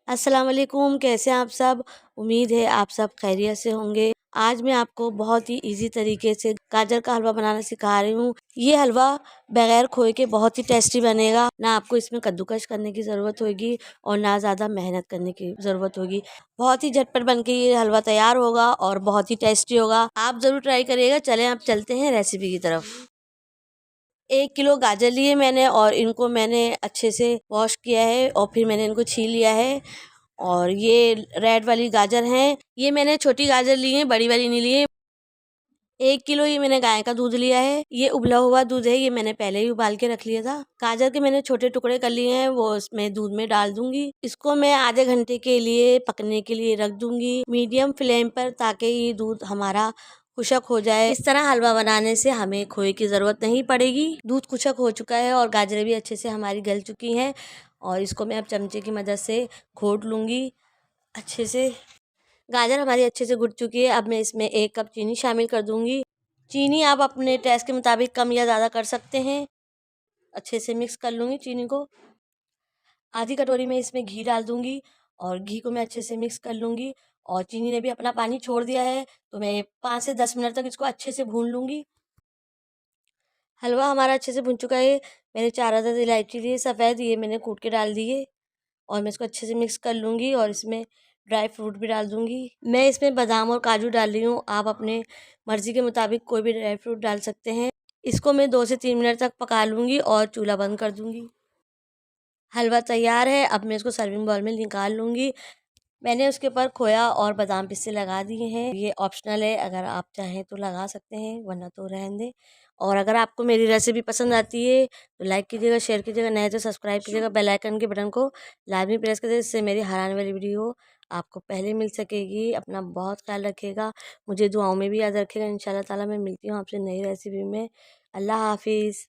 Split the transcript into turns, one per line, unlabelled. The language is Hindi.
अस्सलाम वालेकुम, कैसे हैं आप सब। उम्मीद है आप सब खैरियत से होंगे। आज मैं आपको बहुत ही इजी तरीके से गाजर का हलवा बनाना सिखा रही हूँ। ये हलवा बगैर खोए के बहुत ही टेस्टी बनेगा। ना आपको इसमें कद्दूकश करने की ज़रूरत होगी और ना ज़्यादा मेहनत करने की ज़रूरत होगी। बहुत ही झटपट बनके ये हलवा तैयार होगा और बहुत ही टेस्टी होगा। आप ज़रूर ट्राई करिएगा। चलें आप चलते हैं रेसिपी की तरफ। 1 किलो गाजर लिए मैंने और इनको मैंने अच्छे से वॉश किया है और फिर मैंने इनको छील लिया है। और ये रेड वाली गाजर हैं, ये मैंने छोटी गाजर ली है, बड़ी वाली नहीं ली है। 1 किलो ये मैंने गाय का दूध लिया है। ये उबला हुआ दूध है, ये मैंने पहले ही उबाल के रख लिया था। गाजर के मैंने छोटे टुकड़े कर लिए हैं, वो इसमें दूध में डाल दूंगी। इसको मैं आधे घंटे के लिए पकने के लिए रख दूंगी मीडियम फ्लेम पर, ताकि ये दूध हमारा खुशक हो जाए। इस तरह हलवा बनाने से हमें खोए की ज़रूरत नहीं पड़ेगी। दूध खुशक हो चुका है और गाजरें भी अच्छे से हमारी गल चुकी हैं और इसको मैं अब चमचे की मदद से घोट लूँगी अच्छे से। गाजर हमारी अच्छे से घुट चुकी है। अब मैं इसमें 1 कप चीनी शामिल कर दूँगी। चीनी आप अपने टेस्ट के मुताबिक कम या ज़्यादा कर सकते हैं। अच्छे से मिक्स कर लूँगी चीनी को। आधी कटोरी में इसमें घी डाल दूँगी और घी को मैं अच्छे से मिक्स कर लूँगी। और चीनी ने भी अपना पानी छोड़ दिया है, तो मैं 5 से 10 मिनट तक इसको अच्छे से भून लूँगी। हलवा हमारा अच्छे से भुन चुका है। मैंने 4 अदद इलायची लिए सफ़ेद, ये मैंने कूट के डाल दिए और मैं इसको अच्छे से मिक्स कर लूँगी और इसमें ड्राई फ्रूट भी डाल दूँगी। मैं इसमें बादाम और काजू डाल रही हूँ, आप अपने मर्ज़ी के मुताबिक कोई भी ड्राई फ्रूट डाल सकते हैं। इसको मैं 2 से 3 मिनट तक पका लूँगी और चूल्हा बंद कर दूँगी। हलवा तैयार है, अब मैं इसको सर्विंग बाउल में निकाल लूँगी। मैंने उसके ऊपर खोया और बादाम पिस्ते लगा दिए हैं। ये ऑप्शनल है, अगर आप चाहें तो लगा सकते हैं, वरना तो रहने दें। और अगर आपको मेरी रेसिपी पसंद आती है तो लाइक कीजिएगा, शेयर कीजिएगा, नए तो सब्सक्राइब कीजिएगा, बेल आइकन के बटन को लाजमी प्रेस कर दीजिए, जिससे मेरी हर आने वाली वीडियो आपको पहले मिल सकेगी। अपना बहुत ख्याल रखिएगा, मुझे दुआओं में भी याद रखिएगा। इंशाल्लाह ताला मैं मिलती हूँ आपसे नई रेसिपी में। अल्लाह हाफिज़।